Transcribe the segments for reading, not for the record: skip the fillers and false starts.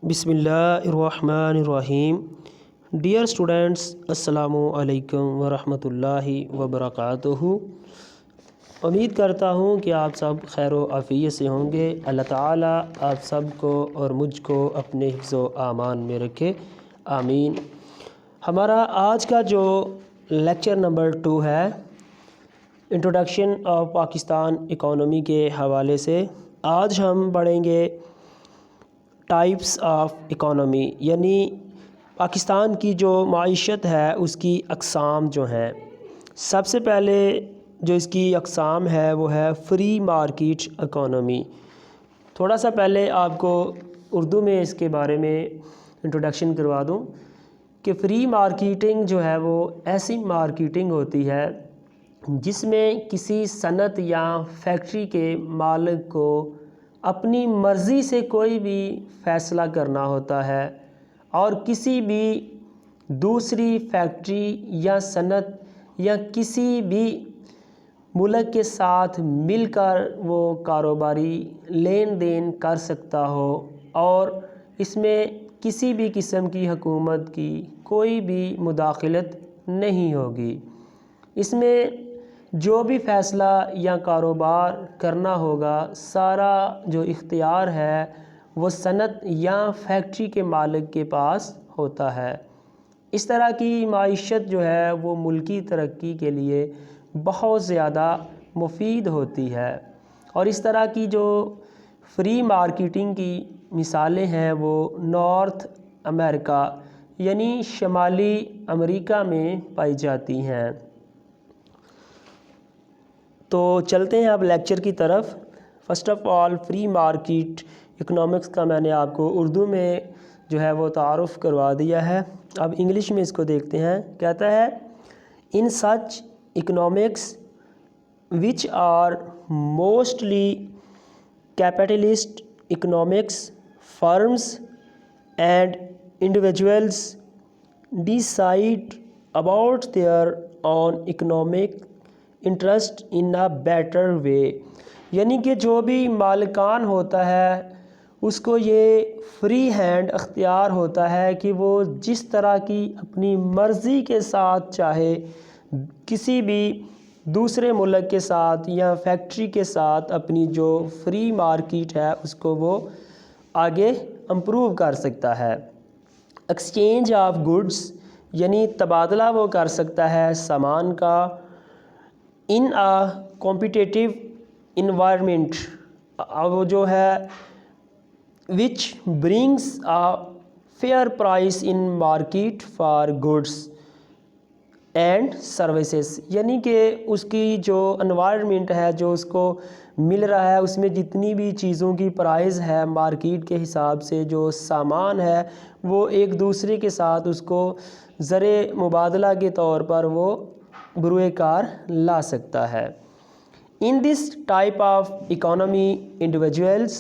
بسم اللہ الرحمن الرحیم۔ ڈیئر اسٹوڈنٹس، السلام علیکم ورحمۃ اللہ وبرکاتہ۔ امید کرتا ہوں کہ آپ سب خیر و عافیت سے ہوں گے۔ اللہ تعالیٰ آپ سب کو اور مجھ کو اپنے حفظ و امان میں رکھے، آمین۔ ہمارا آج کا جو لیکچر نمبر 2 ہے، انٹروڈکشن آف پاکستان اکانومی کے حوالے سے، آج ہم پڑھیں گے ٹائپس آف اکانومی، یعنی پاکستان کی جو معیشت ہے اس کی اقسام جو ہیں۔ سب سے پہلے جو اس کی اقسام ہے وہ ہے فری مارکیٹ اکانومی۔ تھوڑا سا پہلے آپ کو اردو میں اس کے بارے میں انٹروڈکشن کروا دوں کہ فری مارکیٹنگ جو ہے وہ ایسی مارکیٹنگ ہوتی ہے جس میں کسی صنعت یا فیکٹری کے مالک کو اپنی مرضی سے کوئی بھی فیصلہ کرنا ہوتا ہے اور کسی بھی دوسری فیکٹری یا صنعت یا کسی بھی ملک کے ساتھ مل کر وہ کاروباری لین دین کر سکتا ہو اور اس میں کسی بھی قسم کی حکومت کی کوئی بھی مداخلت نہیں ہوگی۔ اس میں جو بھی فیصلہ یا کاروبار کرنا ہوگا، سارا جو اختیار ہے وہ صنعت یا فیکٹری کے مالک کے پاس ہوتا ہے۔ اس طرح کی معیشت جو ہے وہ ملکی ترقی کے لیے بہت زیادہ مفید ہوتی ہے، اور اس طرح کی جو فری مارکیٹنگ کی مثالیں ہیں وہ نارتھ امریکہ یعنی شمالی امریکہ میں پائی جاتی ہیں۔ تو چلتے ہیں اب لیکچر کی طرف۔ First of all, free market economics کا میں نے آپ کو اردو میں جو ہے وہ تعارف کروا دیا ہے، اب انگلش میں اس کو دیکھتے ہیں۔ کہتا ہے in such economics which are mostly capitalist economics, firms and individuals decide about their own economic interest in a better way, یعنی کہ جو بھی مالکان ہوتا ہے اس کو یہ فری ہینڈ اختیار ہوتا ہے کہ وہ جس طرح کی اپنی مرضی کے ساتھ چاہے کسی بھی دوسرے ملک کے ساتھ یا فیکٹری کے ساتھ اپنی جو فری مارکیٹ ہے اس کو وہ آگے امپروو کر سکتا ہے۔ ایکسچینج آف گڈس، یعنی تبادلہ وہ کر سکتا ہے سامان کا، ان آ کمپیٹیٹیو انوائرمنٹ، وہ جو ہے which brings a fair price in market for goods and services, یعنی کہ اس کی جو انوائرمنٹ ہے جو اس کو مل رہا ہے اس میں جتنی بھی چیزوں کی پرائز ہے مارکیٹ کے حساب سے، جو سامان ہے وہ ایک دوسرے کے ساتھ اس کو زر مبادلہ کے طور پر وہ بروئے کار لا سکتا ہے۔ In this type of economy individuals,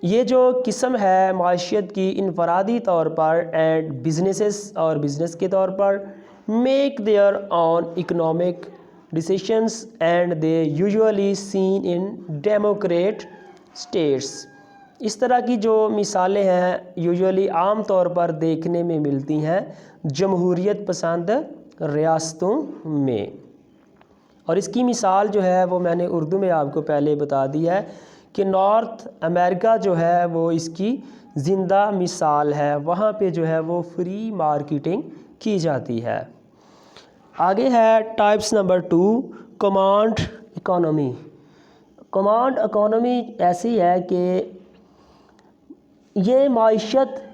یہ جو قسم ہے معیشت کی انفرادی طور پر، اینڈ بزنسز اور بزنس کے طور پر، make their own economic decisions and they usually seen in democrat states. اس طرح کی جو مثالیں ہیں یوزولی عام طور پر دیکھنے میں ملتی ہیں جمہوریت پسند ریاستوں میں، اور اس کی مثال جو ہے وہ میں نے اردو میں آپ کو پہلے بتا دی ہے کہ نارتھ امریکہ جو ہے وہ اس کی زندہ مثال ہے، وہاں پہ جو ہے وہ فری مارکیٹنگ کی جاتی ہے۔ آگے ہے types number 2، command economy. Command economy ایسی ہے کہ یہ معیشت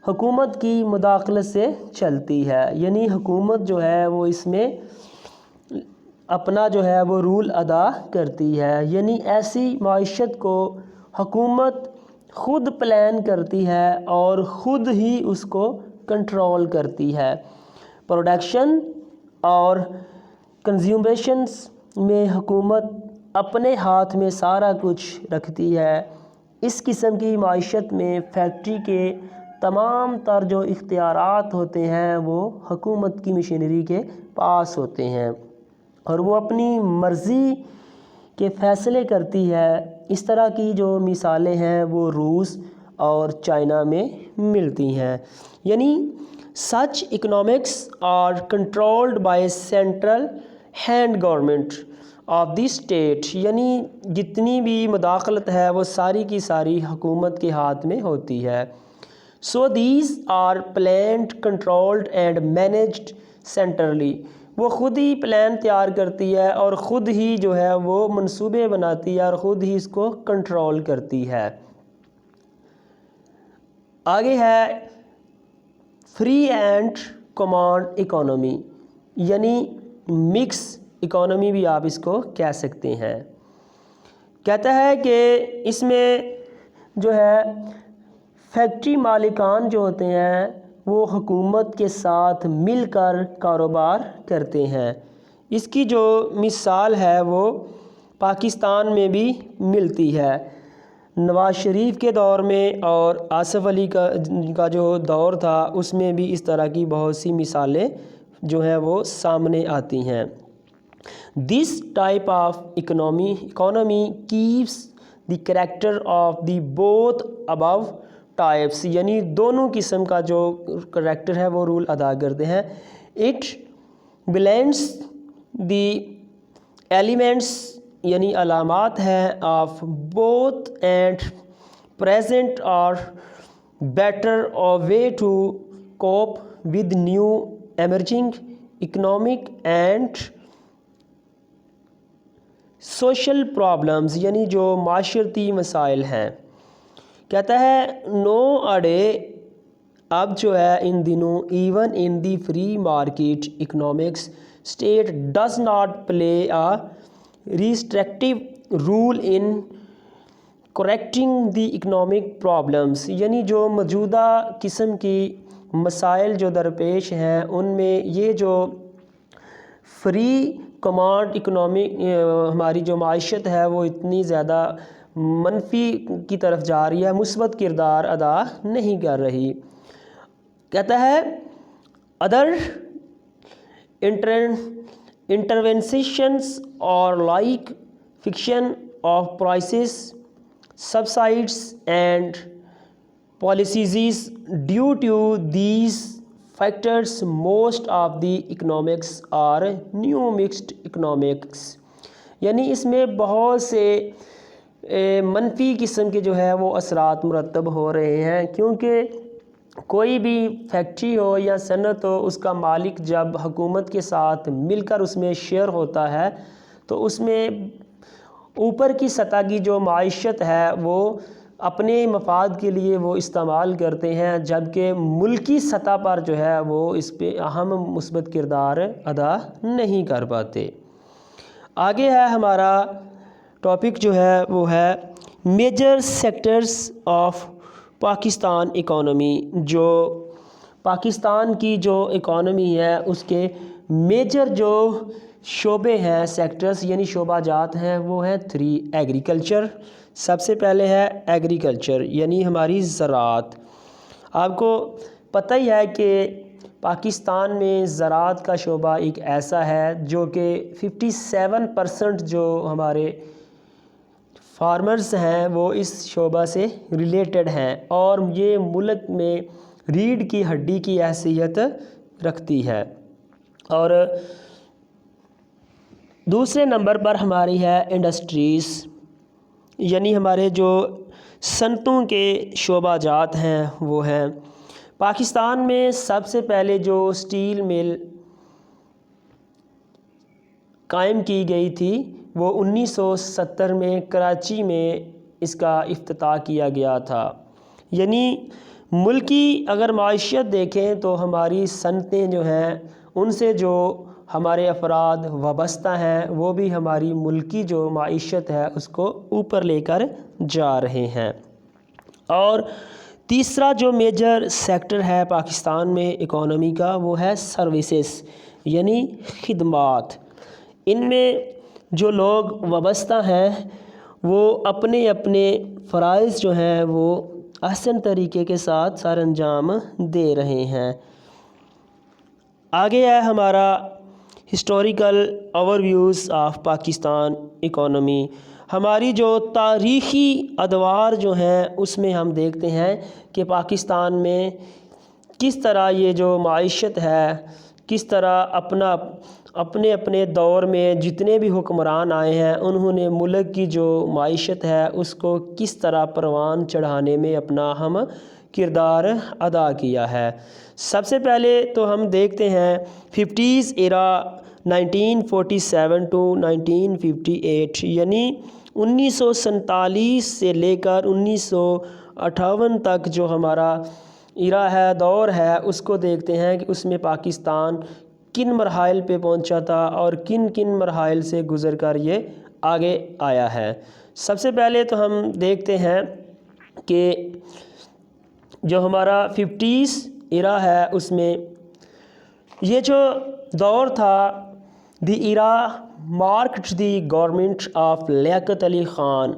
حکومت کی مداخلت سے چلتی ہے، یعنی حکومت جو ہے وہ اس میں اپنا جو ہے وہ رول ادا کرتی ہے، یعنی ایسی معیشت کو حکومت خود پلان کرتی ہے اور خود ہی اس کو کنٹرول کرتی ہے۔ پروڈکشن اور کنزیومیشنز میں حکومت اپنے ہاتھ میں سارا کچھ رکھتی ہے۔ اس قسم کی معیشت میں فیکٹری کے تمام تر جو اختیارات ہوتے ہیں وہ حکومت کی مشینری کے پاس ہوتے ہیں اور وہ اپنی مرضی کے فیصلے کرتی ہے۔ اس طرح کی جو مثالیں ہیں وہ روس اور چائنا میں ملتی ہیں. یعنی such economics are controlled by central hand government of the state. یعنی جتنی بھی مداخلت ہے وہ ساری کی ساری حکومت کے ہاتھ میں ہوتی ہے. So these are planned, controlled and managed centrally. وہ خود ہی پلان تیار کرتی ہے اور خود ہی جو ہے وہ منصوبے بناتی ہے اور خود ہی اس کو کنٹرول کرتی ہے. آگے ہے فری اینڈ کمانڈ اکانومی، یعنی مکس اکانومی بھی آپ اس کو کہہ سکتے ہیں. کہتا ہے کہ اس میں جو ہے فیکٹری مالکان جو ہوتے ہیں وہ حکومت کے ساتھ مل کر کاروبار کرتے ہیں. اس کی جو مثال ہے وہ پاکستان میں بھی ملتی ہے. نواز شریف کے دور میں اور آصف علی کا جو دور تھا اس میں بھی اس طرح کی بہت سی مثالیں جو ہیں وہ سامنے آتی ہیں. This type of economy keeps the character of the both above types. یعنی دونوں قسم کا جو کریکٹر ہے وہ رول ادا کرتے ہیں. It blends the elements یعنی علامات ہیں of both and present or better a way to cope with new emerging economic and social problems. یعنی جو معاشرتی مسائل ہیں. کہتا ہے نو اڈے اب جو ہے ان دنوں even in the free market economics state does not play a restrictive role in correcting the economic problems. یعنی جو موجودہ قسم کی مسائل جو درپیش ہیں ان میں یہ جو فری کمانڈ اکنامک ہماری جو معیشت ہے وہ اتنی زیادہ منفی کی طرف جا رہی ہے، مثبت کردار ادا نہیں کر رہی. کہتا ہے ادر انٹرونشنس اور like fixation of prices subsidies and policies due to these factors most of the economics are now mixed economics. یعنی اس میں بہت سے منفی قسم کے جو ہے وہ اثرات مرتب ہو رہے ہیں، کیونکہ کوئی بھی فیکٹری ہو یا صنعت ہو اس کا مالک جب حکومت کے ساتھ مل کر اس میں شیئر ہوتا ہے تو اس میں اوپر کی سطح کی جو معیشت ہے وہ اپنے مفاد کے لیے وہ استعمال کرتے ہیں، جبکہ ملکی سطح پر جو ہے وہ اس پہ اہم مثبت کردار ادا نہیں کر پاتے. آگے ہے ہمارا ٹاپک جو ہے وہ ہے major sectors of Pakistan economy. جو پاکستان کی جو اکانومی ہے اس کے میجر جو شعبے ہیں سیکٹرز یعنی شعبہ جات ہیں وہ ہیں 3. ایگریکلچر، سب سے پہلے ہے ایگریکلچر یعنی ہماری زراعت. آپ کو پتہ ہی ہے کہ پاکستان میں زراعت کا شعبہ ایک ایسا ہے جو کہ 57% جو ہمارے فارمرز ہیں وہ اس شعبہ سے ریلیٹڈ ہیں اور یہ ملک میں ریڑھ کی ہڈی کی حیثیت رکھتی ہے. اور دوسرے نمبر پر ہماری ہے انڈسٹریز یعنی ہمارے جو صنعتوں کے شعبہ جات ہیں وہ ہیں. پاکستان میں سب سے پہلے جو سٹیل مل قائم کی گئی تھی وہ 1970 میں کراچی میں اس کا افتتاح کیا گیا تھا. یعنی ملکی اگر معیشت دیکھیں تو ہماری صنعتیں جو ہیں ان سے جو ہمارے افراد وابستہ ہیں وہ بھی ہماری ملکی جو معیشت ہے اس کو اوپر لے کر جا رہے ہیں. اور تیسرا جو میجر سیکٹر ہے پاکستان میں اکانومی کا وہ ہے سروسز یعنی خدمات. ان میں جو لوگ وابستہ ہیں وہ اپنے اپنے فرائض جو ہیں وہ احسن طریقے کے ساتھ سر انجام دے رہے ہیں. آگے ہے ہمارا historical overviews of Pakistan economy. ہماری جو تاریخی ادوار جو ہیں اس میں ہم دیکھتے ہیں کہ پاکستان میں کس طرح یہ جو معیشت ہے، کس طرح اپنے اپنے دور میں جتنے بھی حکمران آئے ہیں انہوں نے ملک کی جو معیشت ہے اس کو کس طرح پروان چڑھانے میں اپنا اہم کردار ادا کیا ہے۔ سب سے پہلے تو ہم دیکھتے ہیں 50s ایرا 1947 to 1958، یعنی 1947 سے لے کر 1958 تک جو ہمارا ایرا ہے، دور ہے، اس کو دیکھتے ہیں کہ اس میں پاکستان کن مراحل پہ پہنچا تھا اور کن کن مراحل سے گزر کر یہ آگے آیا ہے۔ سب سے پہلے تو ہم دیکھتے ہیں کہ جو ہمارا 50s ایرا ہے اس میں یہ جو دور تھا، دی ایرا marked the government of Liaquat Ali Khan,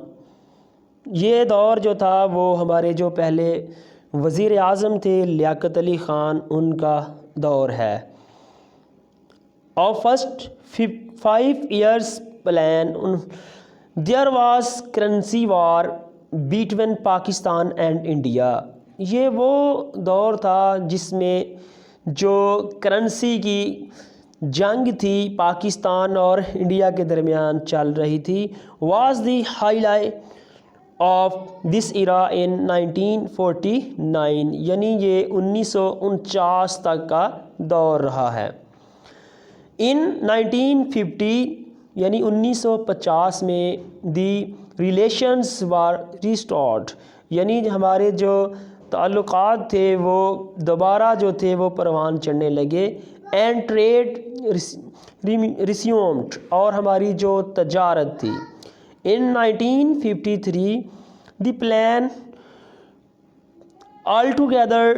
یہ دور جو تھا وہ ہمارے جو پہلے وزیر اعظم تھے لیاقت علی خان ان کا دور ہے۔ اور first 5 years plan, there was currency war between Pakistan and India, یہ وہ دور تھا جس میں جو کرنسی کی جنگ تھی پاکستان اور انڈیا کے درمیان چل رہی تھی، was the high light of this ایرا ان 1949، یعنی یہ 1949 تک کا دور رہا ہے۔ ان 1950 یعنی 1950 میں دی ریلیشنز وار ریسٹورڈ، یعنی ہمارے جو تعلقات تھے وہ دوبارہ جو تھے وہ پروان چڑھنے لگے، اینڈ ٹریڈ ریسیومڈ، اور ہماری جو تجارت تھی۔ In 1953 the plan altogether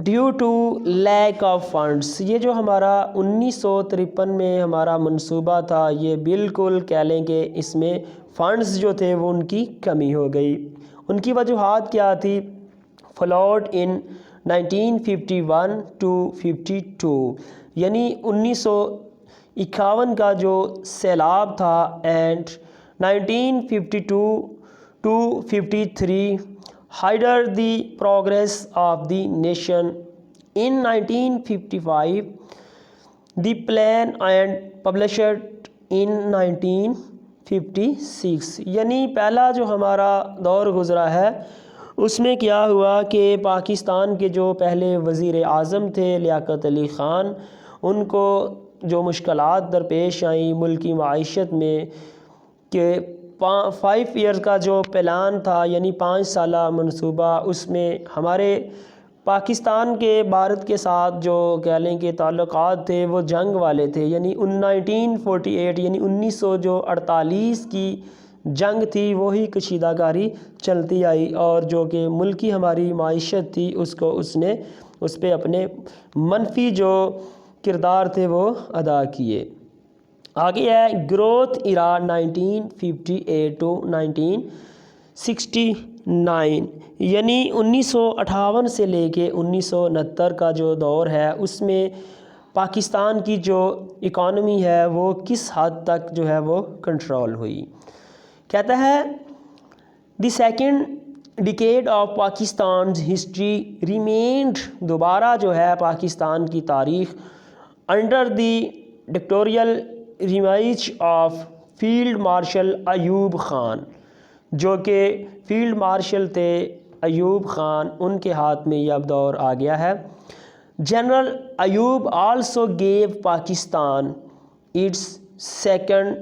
due to lack of funds, یہ جو ہمارا 1953 میں ہمارا منصوبہ تھا یہ بالکل کہہ لیں کہ اس میں فنڈز جو تھے وہ ان کی کمی ہو گئی۔ ان کی وجوہات کیا تھی؟ فلوڈ ان 1951 to 52، یعنی 1951 کا جو سیلاب تھا، and 1952 to 53 hindered the progress of the nation. In 1955 the plan and published in 1956، یعنی پہلا جو ہمارا دور گزرا ہے اس میں کیا ہوا کہ پاکستان کے جو پہلے وزیر اعظم تھے لیاقت علی خان، ان کو جو مشکلات درپیش آئیں ملکی معیشت میں کہ 5 years کا جو پلان تھا یعنی 5 سالہ منصوبہ، اس میں ہمارے پاکستان کے بھارت کے ساتھ جو کہہ لیں کہ تعلقات تھے وہ جنگ والے تھے، یعنی 1948 یعنی 1948 کی جنگ تھی، وہی کشیدہ کاری چلتی آئی، اور جو کہ ملکی ہماری معیشت تھی اس کو اس پہ اپنے منفی جو کردار تھے وہ ادا کیے۔ آگے ہے گروتھ ایرا 1958 to 1969، یعنی 1958 سے لے کے 1969 کا جو دور ہے اس میں پاکستان کی جو اکانومی ہے وہ کس حد تک جو ہے وہ کنٹرول ہوئی۔ کہتا ہے the second decade of Pakistan's history remained, دوبارہ جو ہے پاکستان کی تاریخ انڈر دی ڈکٹوریل ریمائچ of field marshal Ayub Khan, جو کہ فیلڈ مارشل تھے ایوب خان، ان کے ہاتھ میں یہ اب دور آ گیا ہے۔ General Ayub also gave Pakistan its second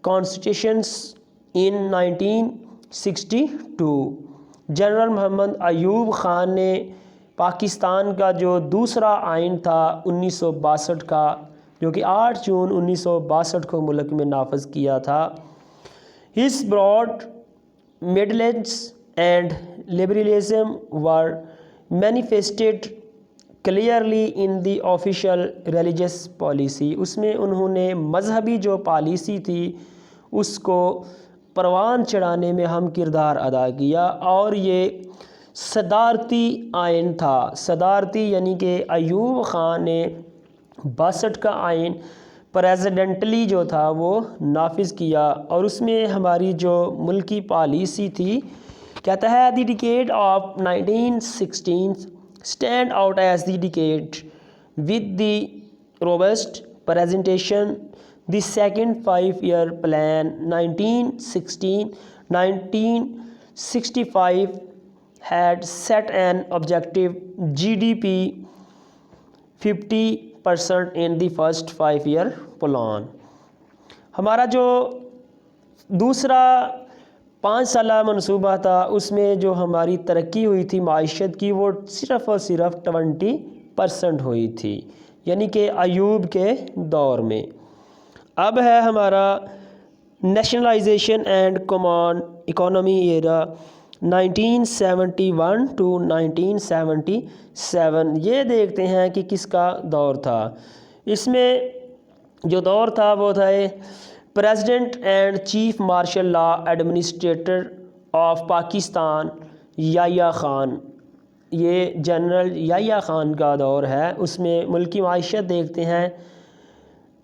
constitutions in 1962، general Muhammad Ayub Khan نے پاکستان کا جو دوسرا آئین تھا 1962 کا، جو کہ 8 جون 1962 کو ملک میں نافذ کیا تھا۔ His broad mindedness and liberalism were manifested clearly in the official religious policy, اس میں انہوں نے مذہبی جو پالیسی تھی اس کو پروان چڑھانے میں اہم کردار ادا کیا، اور یہ صدارتی آئین تھا۔ صدارتی یعنی کہ ایوب خان نے 62 کا آئین پریزیڈنٹلی جو تھا وہ نافذ کیا، اور اس میں ہماری جو ملکی پالیسی تھی، کہتا ہے the decade of 1916 stand out as the decade with the robust presentation the second 5 year plan 1916-1965 had set an objective GDP 50% in the first 5 year plan۔ ہمارا جو دوسرا 5 سالہ منصوبہ تھا، اس میں جو ہماری ترقی ہوئی تھی معیشت کی، وہ صرف اور صرف 20% ہوئی تھی، یعنی کہ ایوب کے دور میں۔ اب ہے ہمارا نیشنلائزیشن اینڈ کمان اکانومی ایرا 1971 to 1977۔ یہ دیکھتے ہیں کہ کس کا دور تھا۔ اس میں جو دور تھا وہ تھا president and chief martial law administrator of Pakistan Yahya Khan, یہ جنرل یحییٰ خان کا دور ہے۔ اس میں ملکی معیشت دیکھتے ہیں۔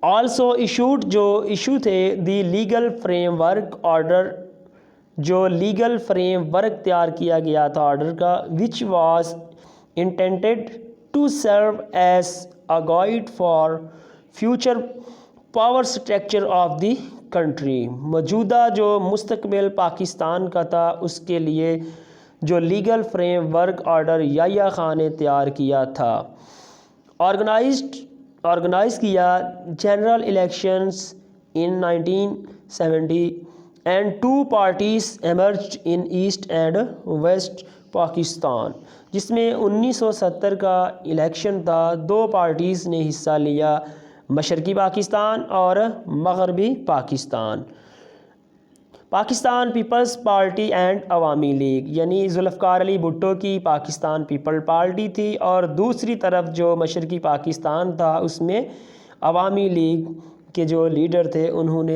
آلسو ایشوڈ، جو ایشو تھے the legal framework order, جو لیگل فریم ورک تیار کیا گیا تھا آرڈر کا، which was intended to serve as a guide for future power structure of the country. موجودہ جو مستقبل پاکستان کا تھا، اس کے لیے جو legal framework order Yahya Khan نے تیار کیا تھا۔ آرگنائز کیا general elections in 1970 and 2 parties emerged in east and west Pakistan, جس میں 1970 کا الیکشن تھا۔ 2 پارٹیز نے حصہ لیا، مشرقی پاکستان اور مغربی پاکستان۔ پاکستان پیپلز پارٹی اینڈ عوامی لیگ، یعنی ذوالفقار علی بھٹو کی پاکستان پیپل پارٹی تھی، اور دوسری طرف جو مشرقی پاکستان تھا اس میں عوامی لیگ کے جو لیڈر تھے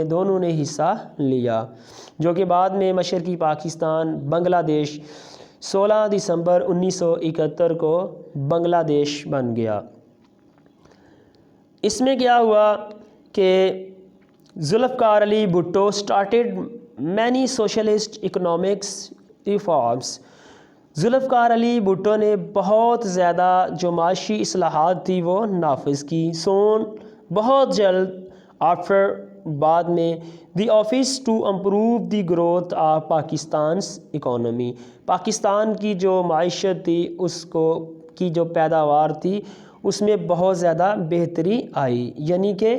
دونوں نے حصہ لیا، جو کہ بعد میں مشرقی پاکستان بنگلہ دیش 16 دسمبر 1971 کو بنگلہ دیش بن گیا۔ اس میں کیا ہوا کہ Zulfikar Ali Bhutto started many socialist economics reforms. Zulfikar Ali Bhutto نے بہت زیادہ جو معاشی اصلاحات تھی وہ نافذ کی۔ سون بہت جلد آفٹر بعد میں the office to improve the growth of Pakistan's economy, Pakistan کی جو معیشت تھی اس کو کی جو پیداوار تھی اس میں بہت زیادہ بہتری آئی، یعنی کہ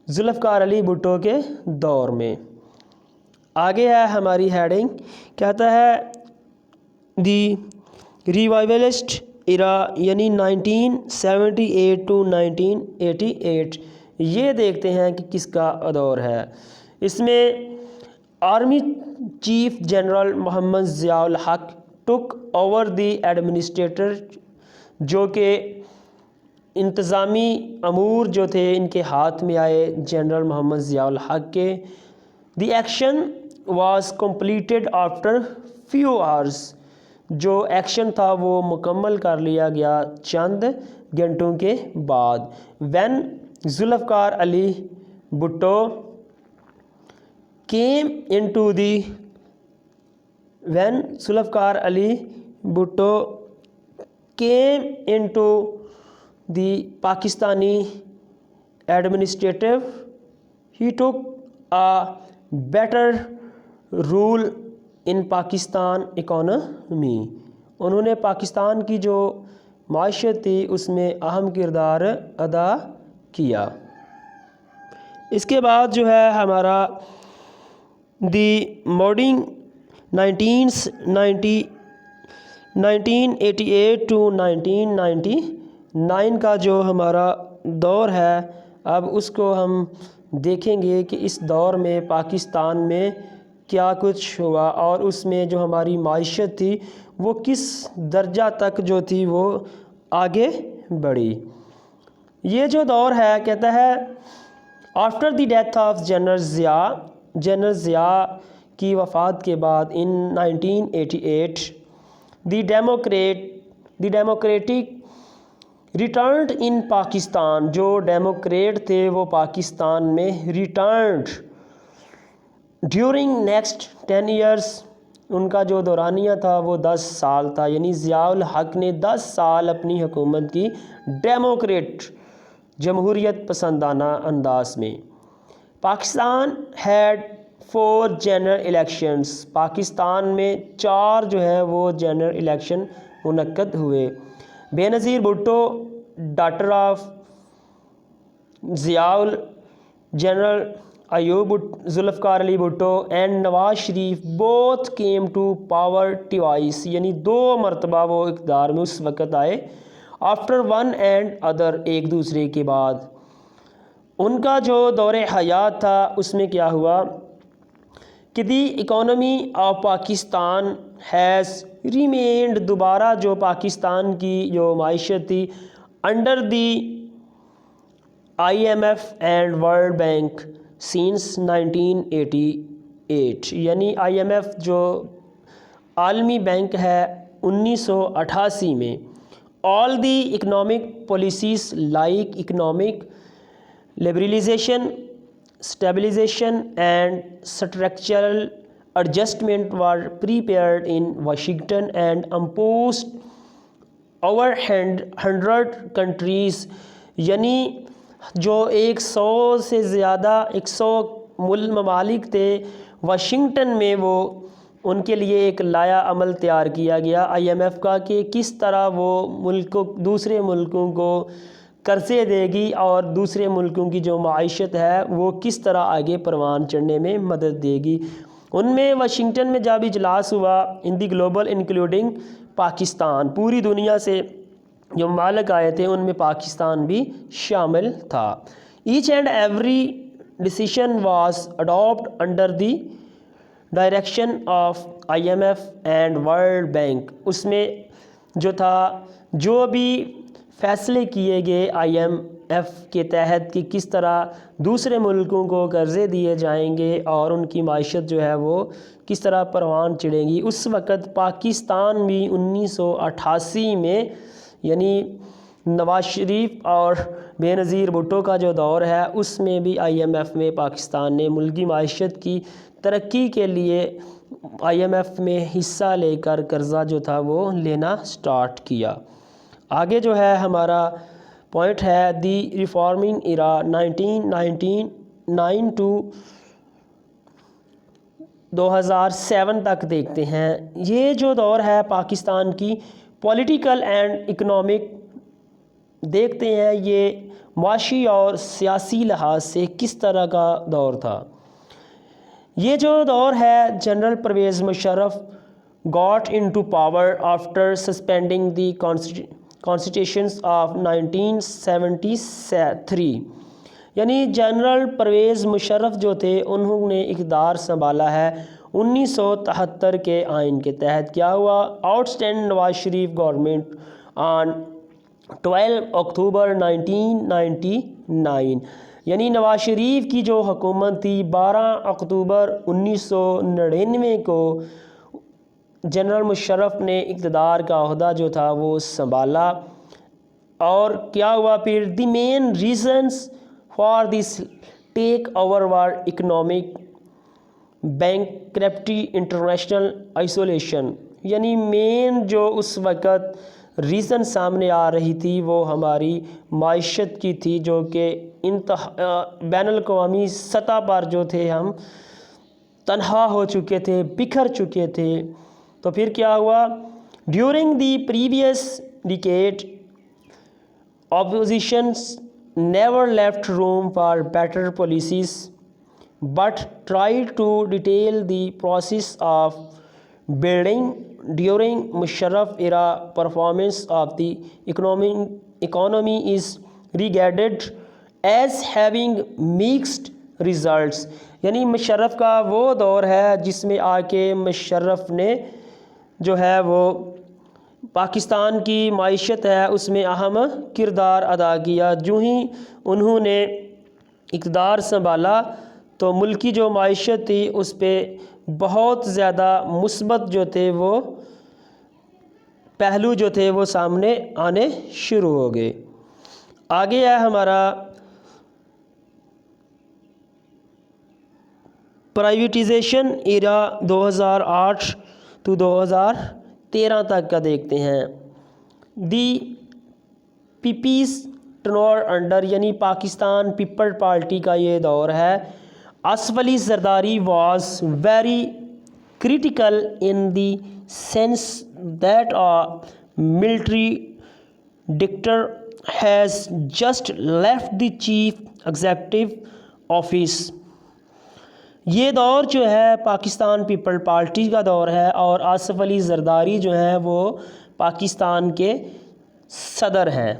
ذوالفقار علی بھٹو کے دور میں۔ آگے ہے ہماری ہیڈنگ، کہتا ہے دی ریوائولسٹ ایرا، یعنی 1978 to 1988۔ یہ دیکھتے ہیں کہ کس کا دور ہے۔ اس میں army chief general Muhammad Zia ul Haq tick over the administrator, جو کہ انتظامی امور جو تھے ان کے ہاتھ میں آئے جنرل محمد ضیاء الحق کے۔ The action was completed after few hours, جو ایکشن تھا وہ مکمل کر لیا گیا چند گھنٹوں کے بعد۔ When Zulfikar Ali Bhutto came into the Pakistani administrative, he took a better role in Pakistan economy. انہوں نے پاکستان کی جو معیشت تھی اس میں اہم کردار ادا کیا۔ اس کے بعد جو ہے ہمارا دی موڈنگ 1988 to 1999 کا جو ہمارا دور ہے، اب اس کو ہم دیکھیں گے کہ اس دور میں پاکستان میں کیا کچھ ہوا، اور اس میں جو ہماری معیشت تھی وہ کس درجہ تک جو تھی وہ آگے بڑھی۔ یہ جو دور ہے کہتا ہے after the death of general Zia کی وفات کے بعد ان 1988 دی ڈیموکریٹک ریٹرنڈ ان پاکستان، جو ڈیموکریٹ تھے وہ پاکستان میں ریٹرنڈ ڈیورنگ نیکسٹ 10 ایئرس، ان کا جو دورانیہ تھا وہ 10 سال تھا، یعنی ضیاء الحق نے 10 سال اپنی حکومت کی ڈیموکریٹ جمہوریت پسندانہ انداز میں۔ Pakistan had 4 general elections, Pakistan میں 4 جو ہے وہ جنرل الیکشن منعقد ہوئے۔ Benazir Bhutto daughter of Zia, general Ayub Zulfikar Ali Bhutto and Nawaz Sharif both came to power twice, یعنی 2 مرتبہ وہ اقتدار میں اس وقت آئے، آفٹر ون اینڈ ادر، ایک دوسرے کے بعد۔ ان کا جو دور حیات تھا اس میں کیا ہوا کہ the economy of Pakistan has remained, دوبارہ جو پاکستان کی جو معیشت تھی under the IMF and world bank since 1988، یعنی IMF جو عالمی بینک ہے 1988 میں، all the economic policies like economic liberalisation, stabilisation and structural adjustment were prepared in Washington and imposed over 100 countries, یعنی جو 100 سے زیادہ 100 ممالک تھے واشنگٹن میں، وہ ان کے لیے ایک لائحہ عمل تیار کیا گیا IMF کا کہ کس طرح وہ دوسرے ملکوں کو قرضے دے گی اور دوسرے ملکوں کی جو معیشت ہے وہ کس طرح آگے پروان چڑھنے میں مدد دے گی۔ ان میں واشنگٹن میں جب اجلاس ہوا ان دی گلوبل انکلوڈنگ پاکستان، پوری دنیا سے جو ممالک آئے تھے ان میں پاکستان بھی شامل تھا۔ Each and every decision was adopt under the direction of IMF and world bank, اس میں جو تھا جو بھی فیصلے کیے گئے IMF کے تحت کہ کس طرح دوسرے ملکوں کو قرضے دیے جائیں گے اور ان کی معیشت جو ہے وہ کس طرح پروان چڑھے گی، اس وقت پاکستان بھی 1988 میں، یعنی نواز شریف اور بے نظیر بھٹو کا جو دور ہے اس میں بھی IMF میں پاکستان نے ملکی معیشت کی ترقی کے لیے IMF میں حصہ لے کر قرضہ جو تھا وہ لینا سٹارٹ کیا۔ آگے جو ہے ہمارا پوائنٹ ہے دی ریفارمنگ ایرا 1999 ٹو 2007 تک دیکھتے ہیں۔ یہ جو دور ہے پاکستان کی پولیٹیکل اینڈ اکنامک دیکھتے ہیں، یہ معاشی اور سیاسی لحاظ سے کس طرح کا دور تھا۔ یہ جو دور ہے general Pervez Musharraf got into power after suspending the constitutions of 1973، یعنی جنرل پرویز مشرف جو تھے انہوں نے اقتدار سنبھالا ہے 1973 کے آئین کے تحت۔ کیا ہوا؟ Out stand Nawaz Sharif government on 12 اکتوبر 1999، یعنی نواز شریف کی جو حکومت تھی 12 اکتوبر 1999 کو جنرل مشرف نے اقتدار کا عہدہ جو تھا وہ سنبھالا۔ اور کیا ہوا پھر؟ The main reasons for this takeover were economic bankruptcy international isolation, یعنی مین جو اس وقت ریزن سامنے آ رہی تھی وہ ہماری معیشت کی تھی، جو کہ بین الاقوامی سطح پر جو تھے ہم تنہا ہو چکے تھے، بکھر چکے تھے۔ تو پھر کیا ہوا؟ During the previous decade oppositions never left room for better policies but try to detail the process of building during Musharraf era performance of the economy is regarded as having mixed results، یعنی مشرف کا وہ دور ہے جس میں آ کے مشرف نے جو ہے وہ پاکستان کی معیشت ہے اس میں اہم کردار ادا کیا۔ جو ہی انہوں نے اقتدار سنبھالا تو ملکی جو معیشت تھی اس پہ بہت زیادہ مثبت جو تھے وہ پہلو جو تھے وہ سامنے آنے شروع ہو گئے۔ آگے ہے ہمارا پرائیویٹائزیشن ایرا 2008 to 2013 تک کا دیکھتے ہیں۔ دی پیپلز ٹینور انڈر یعنی پاکستان پیپل پارٹی کا یہ دور ہے۔ Asif Ali Zardari was very critical in the sense that a military dictator has just left the chief executive office۔ یہ دور جو ہے پاکستان پیپل پارٹی کا دور ہے اور آصف علی زرداری جو ہیں وہ پاکستان کے صدر ہیں۔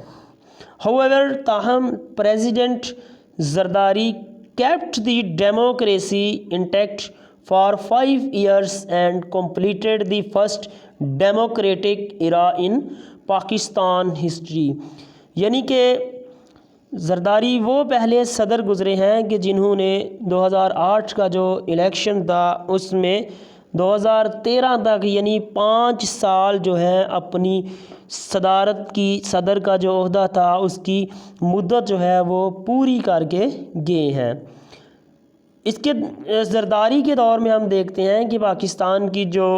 However تاہم president Zardari kept the democracy intact for 5 years and completed the first democratic era in Pakistan history۔ یعنی کہ زرداری وہ پہلے صدر گزرے ہیں کہ جنہوں نے 2008 کا جو الیکشن تھا اس میں 2013 تک یعنی 5 سال جو ہے اپنی صدارت کی صدر کا جو عہدہ تھا اس کی مدت جو ہے وہ پوری کر کے گئے ہیں۔ اس کے زرداری کے دور میں ہم دیکھتے ہیں کہ پاکستان کی جو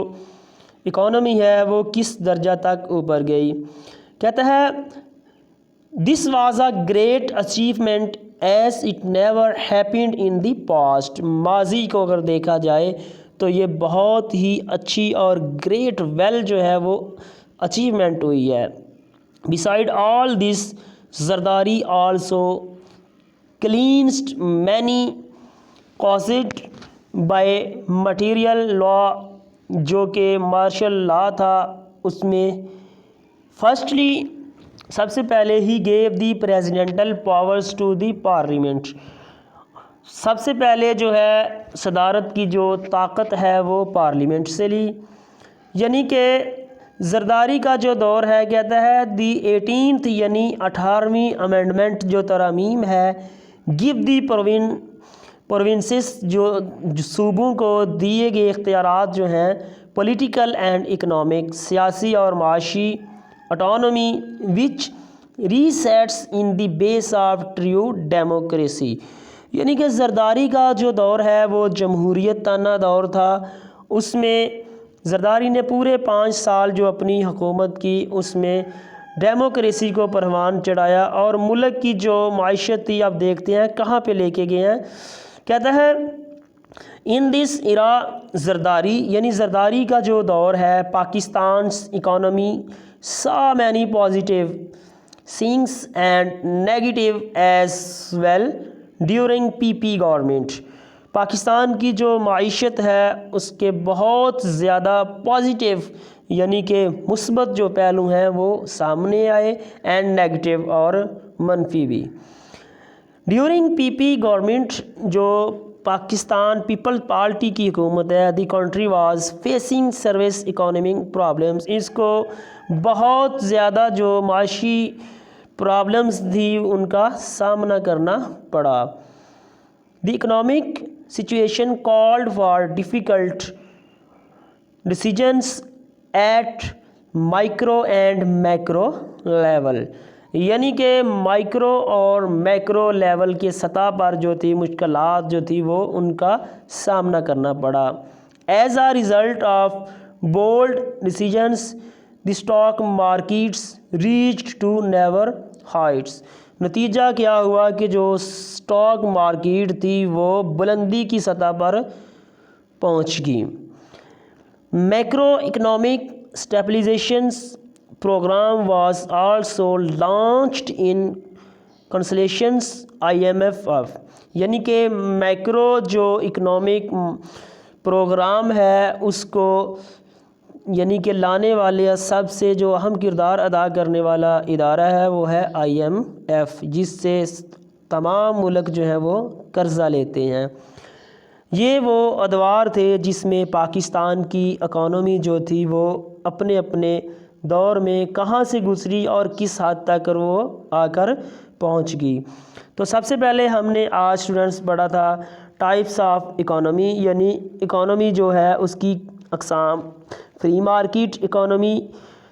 اکانومی ہے وہ کس درجہ تک اوپر گئی۔ کہتا ہے this was a great achievement as it never happened in the past. ماضی کو اگر دیکھا جائے تو یہ بہت ہی اچھی اور گریٹ ویل جو ہے وہ اچیومنٹ ہوئی ہے۔ beside all this Zardari also cleansed many caused by material law جو کہ مارشل لا تھا اس میں فرسٹلی سب سے پہلے he gave the presidential powers to the parliament. سب سے پہلے جو ہے صدارت کی جو طاقت ہے وہ پارلیمنٹ سے لی۔ یعنی کہ زرداری کا جو دور ہے کہتا ہے دی 18th یعنی 18ویں امینڈمنٹ جو ترامیم ہے گیو دی پروونسز جو صوبوں کو دیے گئے اختیارات جو ہیں پولیٹیکل اینڈ اکنامک سیاسی اور معاشی autonomy which receipts in the base of trio democracy. یعنی کہ زرداری کا جو دور ہے وہ جمہوریت تانہ دور تھا۔ اس میں زرداری نے پورے 5 سال جو اپنی حکومت کی اس میں ڈیموکریسی کو پروان چڑھایا اور ملک کی جو معیشت تھی آپ دیکھتے ہیں کہاں پہ لے کے گئے ہیں۔ کہتا ہے ان دس ایرا زرداری یعنی زرداری کا جو دور ہے پاکستان's economy saw many positive things and negative as well during PP government. Pakistan کی جو معیشت ہے اس کے بہت زیادہ پازیٹیو یعنی کہ مثبت جو پہلو ہیں وہ سامنے آئے اینڈ نیگیٹو اور منفی بھی۔ ڈیورنگ پی پی گورنمنٹ جو پاکستان پیپل پارٹی کی حکومت ہے the country was facing serious economic problems. اس کو بہت زیادہ جو معاشی پرابلمس تھی ان کا سامنا کرنا پڑا۔ The economic situation called for difficult decisions at micro and macro level. یعنی کہ مائکرو اور میکرو لیول کے سطح پر جو تھی مشکلات جو تھی وہ ان کا سامنا کرنا پڑا۔ As a result of bold decisions the stock markets reached to never heights. نتیجہ کیا ہوا کہ جو اسٹاک مارکیٹ تھی وہ بلندی کی سطح پر پہنچ گئی۔ Macro economic stabilisations program was also launched in consultation IMF۔ یعنی کہ میکرو جو اکنامک پروگرام ہے اس کو یعنی کہ لانے والے سب سے جو اہم کردار ادا کرنے والا ادارہ ہے وہ ہے IMF، جس سے تمام ملک جو ہیں وہ قرضہ لیتے ہیں۔ یہ وہ ادوار تھے جس میں پاکستان کی اکانومی جو تھی وہ اپنے اپنے دور میں کہاں سے گزری اور کس حد تک وہ آ کر پہنچ گئی۔ تو سب سے پہلے ہم نے آج اسٹوڈنٹس پڑھا تھا ٹائپس آف اکانومی، یعنی اکانومی جو ہے اس کی اقسام، فری مارکیٹ اکانومی،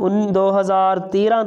2013